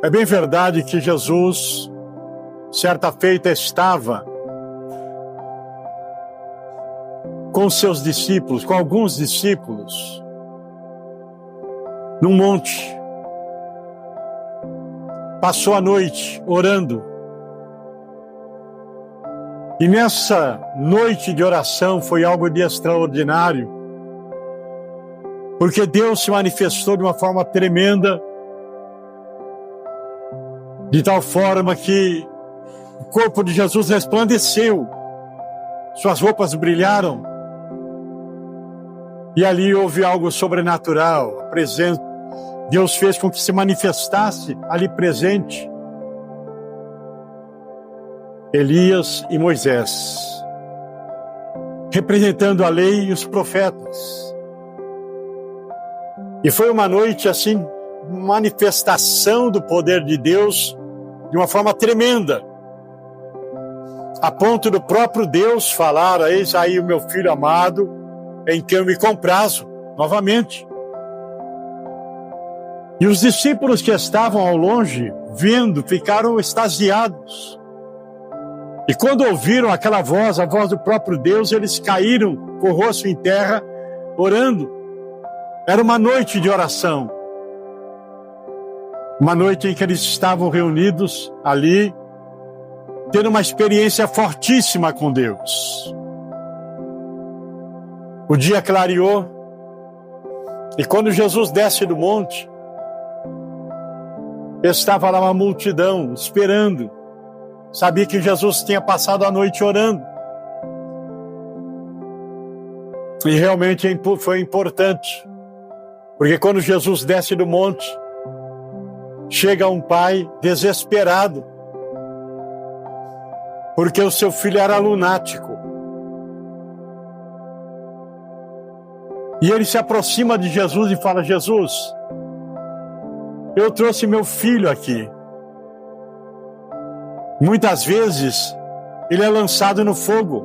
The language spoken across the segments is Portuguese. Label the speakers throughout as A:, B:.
A: É bem verdade que Jesus, certa feita, estava com seus discípulos, com alguns discípulos, num monte. Passou a noite orando. E nessa noite de oração foi algo de extraordinário, porque Deus se manifestou de uma forma tremenda, de tal forma que o corpo de Jesus resplandeceu, suas roupas brilharam, e ali houve algo sobrenatural. A presença, Deus fez com que se manifestasse ali presente Elias e Moisés, representando a lei e os profetas. E foi uma noite assim, manifestação do poder de Deus de uma forma tremenda, a ponto do próprio Deus falar: eis aí o meu filho amado, em quem eu me comprazo, novamente. E os discípulos que estavam ao longe, vendo, ficaram extasiados. E quando ouviram aquela voz, a voz do próprio Deus, eles caíram com o rosto em terra, orando. Era uma noite de oração. Uma noite em que eles estavam reunidos ali, tendo uma experiência fortíssima com Deus. O dia clareou, e quando Jesus desce do monte, estava lá uma multidão esperando. Sabia que Jesus tinha passado a noite orando. E realmente foi importante, porque quando Jesus desce do monte, chega um pai desesperado, porque o seu filho era lunático. E ele se aproxima de Jesus e fala: Jesus, eu trouxe meu filho aqui. Muitas vezes ele é lançado no fogo,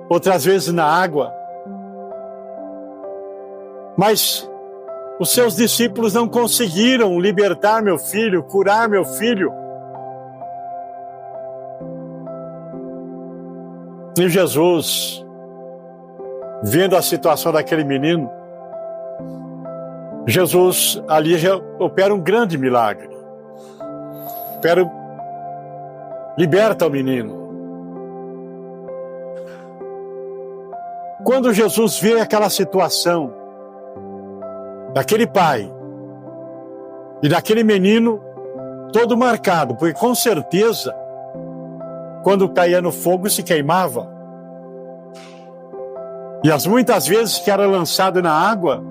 A: outras vezes na água. Mas os seus discípulos não conseguiram libertar meu filho, curar meu filho. E Jesus, vendo a situação daquele menino, Jesus ali já opera um grande milagre. Liberta o menino. Quando Jesus vê aquela situação daquele pai e daquele menino todo marcado, porque com certeza quando caía no fogo se queimava, e as muitas vezes que era lançado na água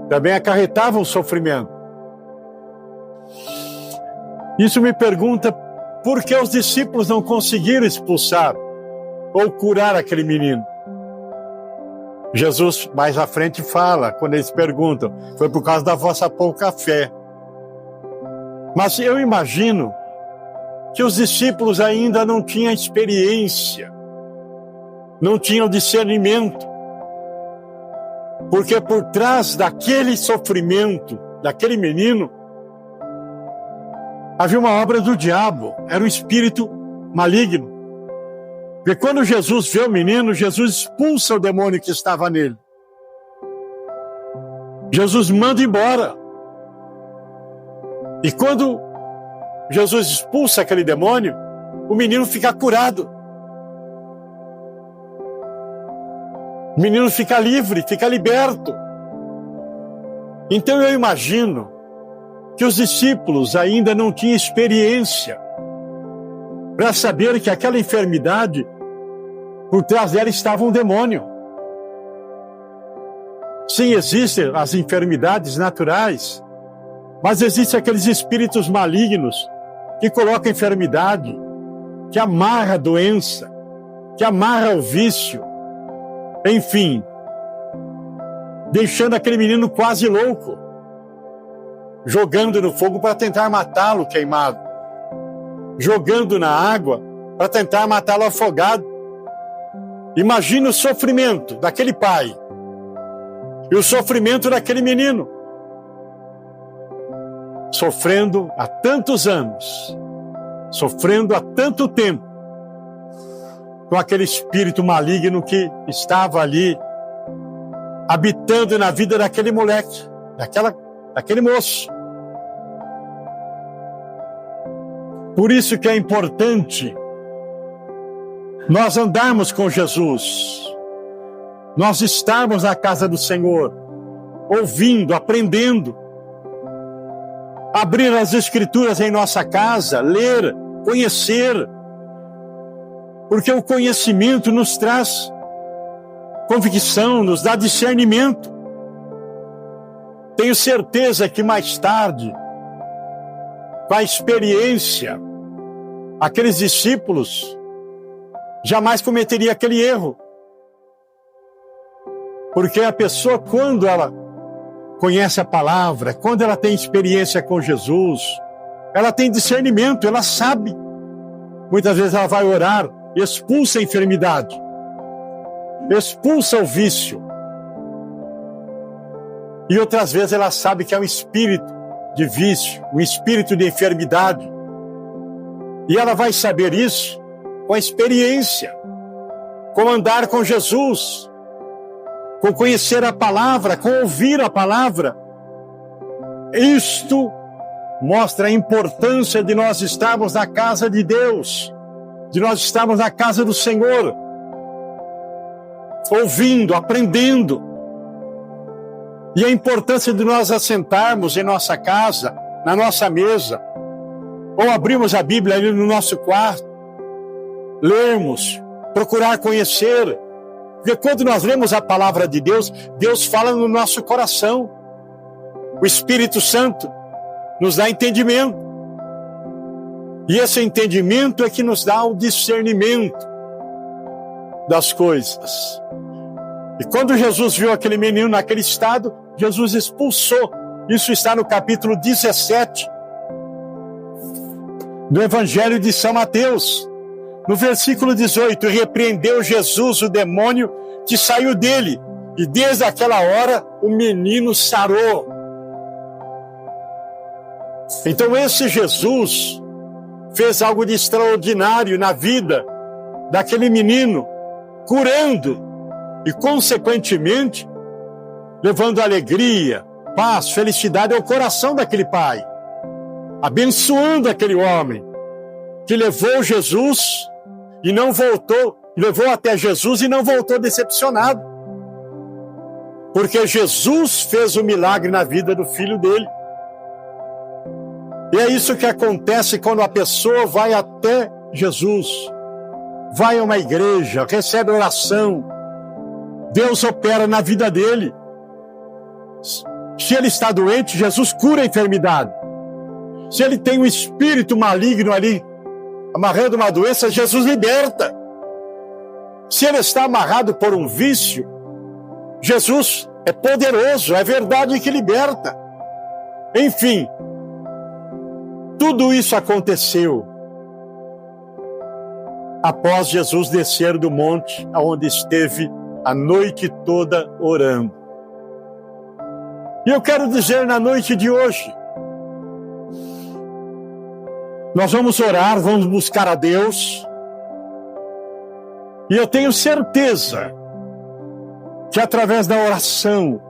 A: também acarretava um sofrimento. Isso me pergunta por que os discípulos não conseguiram expulsar ou curar aquele menino. Jesus mais à frente fala, quando eles perguntam: foi por causa da vossa pouca fé. Mas eu imagino que os discípulos ainda não tinham experiência, não tinham discernimento, porque por trás daquele sofrimento, daquele menino, havia uma obra do diabo, era um espírito maligno. Porque quando Jesus vê o menino, Jesus expulsa o demônio que estava nele. Jesus manda embora. E quando Jesus expulsa aquele demônio, o menino fica curado. O menino fica livre, fica liberto. Então eu imagino que os discípulos ainda não tinham experiência para saber que aquela enfermidade, por trás dela estava um demônio. Sim, existem as enfermidades naturais, mas existem aqueles espíritos malignos que colocam a enfermidade, que amarra a doença, que amarra o vício, enfim, deixando aquele menino quase louco, jogando no fogo para tentar matá-lo queimado, jogando na água para tentar matá-lo afogado. Imagina o sofrimento daquele pai e o sofrimento daquele menino. sofrendo há tantos anos, sofrendo há tanto tempo, com aquele espírito maligno que estava ali, habitando na vida daquele moleque, daquele moço. Por isso que é importante nós andarmos com Jesus, nós estarmos na casa do Senhor, ouvindo, aprendendo, abrir as Escrituras em nossa casa, ler, conhecer, porque o conhecimento nos traz convicção, nos dá discernimento. Tenho certeza que mais tarde, com a experiência, aqueles discípulos jamais cometeriam aquele erro. Porque a pessoa, quando ela conhece a palavra, quando ela tem experiência com Jesus, ela tem discernimento, ela sabe. Muitas vezes ela vai orar, expulsa a enfermidade, expulsa o vício. E outras vezes ela sabe que é um espírito de vício, um espírito de enfermidade. E ela vai saber isso com a experiência, com andar com Jesus, com conhecer a palavra, com ouvir a palavra. Isto mostra a importância de nós estarmos na casa de Deus, de nós estarmos na casa do Senhor, ouvindo, aprendendo. E a importância de nós assentarmos em nossa casa, na nossa mesa, ou abrirmos a Bíblia ali no nosso quarto, lermos, procurar conhecer. Porque quando nós lemos a palavra de Deus, Deus fala no nosso coração. O Espírito Santo nos dá entendimento. E esse entendimento é que nos dá o discernimento das coisas. E quando Jesus viu aquele menino naquele estado, Jesus expulsou. Isso está no capítulo 17 do Evangelho de São Mateus. No versículo 18, repreendeu Jesus o demônio que saiu dele, e desde aquela hora o menino sarou. Então esse Jesus fez algo de extraordinário na vida daquele menino, curando e, consequentemente, levando alegria, paz, felicidade ao coração daquele pai, abençoando aquele homem que levou Jesus e não voltou, levou até Jesus e não voltou decepcionado. Porque Jesus fez o milagre na vida do filho dele. E é isso que acontece quando a pessoa vai até Jesus, vai a uma igreja, recebe oração, Deus opera na vida dele. Se ele está doente, Jesus cura a enfermidade. Se ele tem um espírito maligno ali, amarrando uma doença, Jesus liberta. Se ele está amarrado por um vício, Jesus é poderoso, é verdade que liberta. Enfim, tudo isso aconteceu após Jesus descer do monte, onde esteve a noite toda orando. E eu quero dizer na noite de hoje, nós vamos orar, vamos buscar a Deus, e eu tenho certeza que através da oração,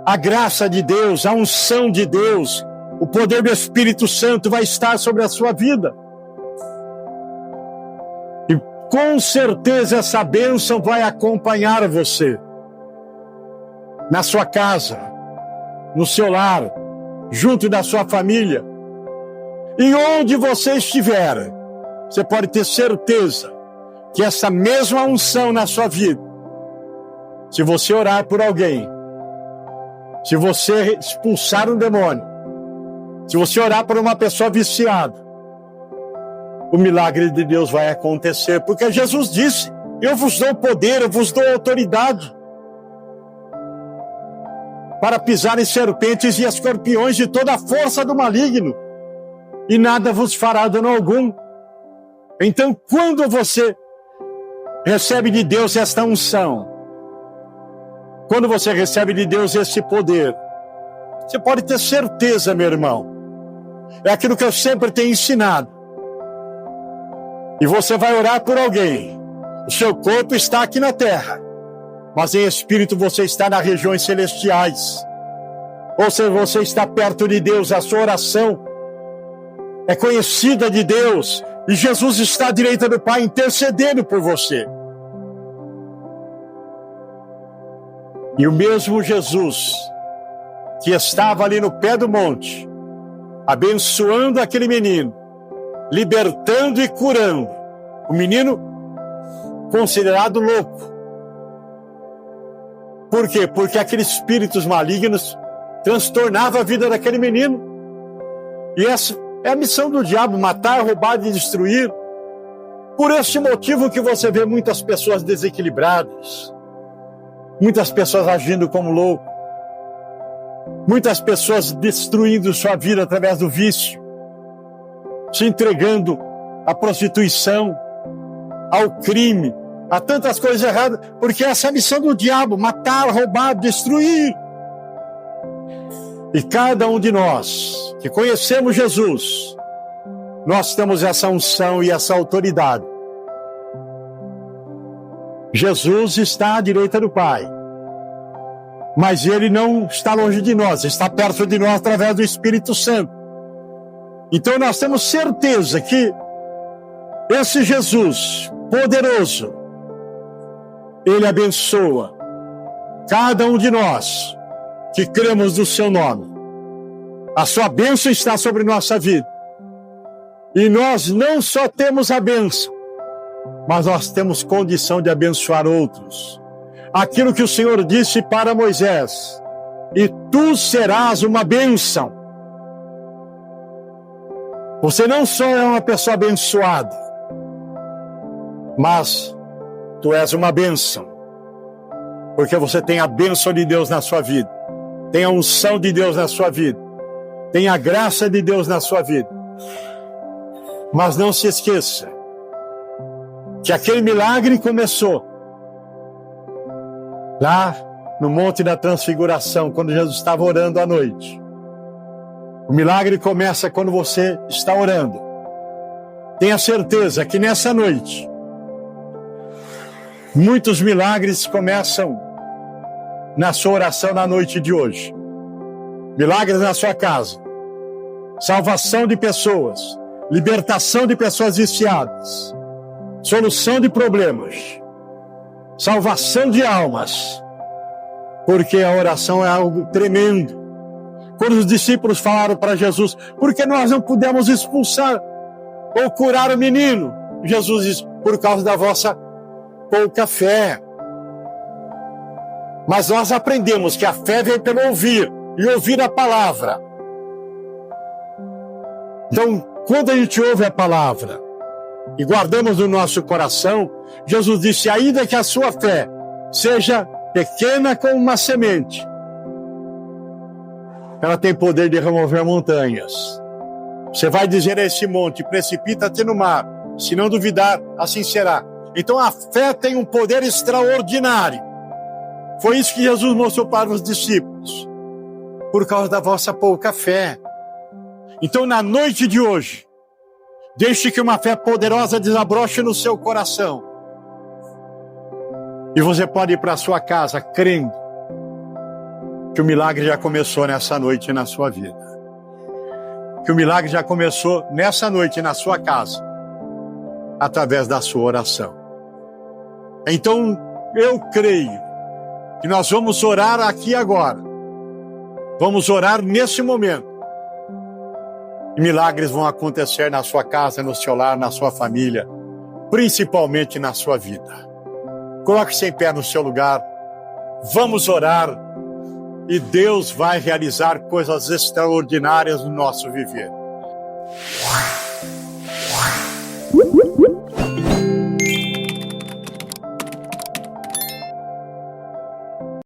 A: a graça de Deus, a unção de Deus, o poder do Espírito Santo vai estar sobre a sua vida. E com certeza essa bênção vai acompanhar você, na sua casa, no seu lar, junto da sua família. E onde você estiver, você pode ter certeza que essa mesma unção na sua vida, se você orar por alguém, se você expulsar um demônio, se você orar por uma pessoa viciada, o milagre de Deus vai acontecer, porque Jesus disse: eu vos dou poder, eu vos dou autoridade para pisar em serpentes e escorpiões de toda a força do maligno, e nada vos fará dano algum. Então, quando você recebe de Deus esta unção, quando você recebe de Deus esse poder, Você pode ter certeza, meu irmão. É aquilo que eu sempre tenho ensinado. E você vai orar por alguém. O seu corpo está aqui na terra, mas em espírito você está nas regiões celestiais. Ou seja, você está perto de Deus, a sua oração é conhecida de Deus, e Jesus está à direita do Pai intercedendo por você. E o mesmo Jesus que estava ali no pé do monte, abençoando aquele menino, libertando e curando, o menino considerado louco. Por quê? Porque aqueles espíritos malignos transtornavam a vida daquele menino. E essa é a missão do diabo, matar, roubar e destruir. Por esse motivo que você vê muitas pessoas desequilibradas, muitas pessoas agindo como louco, muitas pessoas destruindo sua vida através do vício, se entregando à prostituição, ao crime, a tantas coisas erradas, porque essa é a missão do diabo, matar, roubar, destruir. E cada um de nós que conhecemos Jesus, nós temos essa unção e essa autoridade. Jesus está à direita do Pai, mas Ele não está longe de nós, está perto de nós através do Espírito Santo. Então nós temos certeza que esse Jesus poderoso, Ele abençoa cada um de nós que cremos no seu nome. A sua bênção está sobre nossa vida. E nós não só temos a bênção, mas nós temos condição de abençoar outros. Aquilo que o Senhor disse para Moisés: e tu serás uma bênção. Você não só é uma pessoa abençoada, mas tu és uma bênção, porque você tem a bênção de Deus na sua vida, tem a unção de Deus na sua vida, tem a graça de Deus na sua vida. Mas não se esqueça que aquele milagre começou lá no Monte da Transfiguração, quando Jesus estava orando à noite. O milagre começa quando você está orando. Tenha certeza que nessa noite, muitos milagres começam na sua oração na noite de hoje. Milagres na sua casa, salvação de pessoas, libertação de pessoas viciadas, solução de problemas, salvação de almas, porque a oração é algo tremendo. Quando os discípulos falaram para Jesus: por que nós não pudemos expulsar ou curar o menino? Jesus disse: por causa da vossa pouca fé. Mas nós aprendemos que a fé vem pelo ouvir, e ouvir a palavra. Então, quando a gente ouve a palavra e guardamos no nosso coração, Jesus disse: ainda que a sua fé seja pequena como uma semente, ela tem poder de remover montanhas. Você vai dizer a esse monte: precipita-te no mar, se não duvidar, assim será. Então a fé tem um poder extraordinário. Foi isso que Jesus mostrou para os discípulos: por causa da vossa pouca fé. Então, na noite de hoje, deixe que uma fé poderosa desabroche no seu coração. E você pode ir para a sua casa crendo que o milagre já começou nessa noite na sua vida. Que o milagre já começou nessa noite na sua casa, através da sua oração. Então, eu creio que nós vamos orar aqui agora. Vamos orar nesse momento. E milagres vão acontecer na sua casa, no seu lar, na sua família, principalmente na sua vida. Coloque-se em pé no seu lugar. Vamos orar e Deus vai realizar coisas extraordinárias no nosso viver.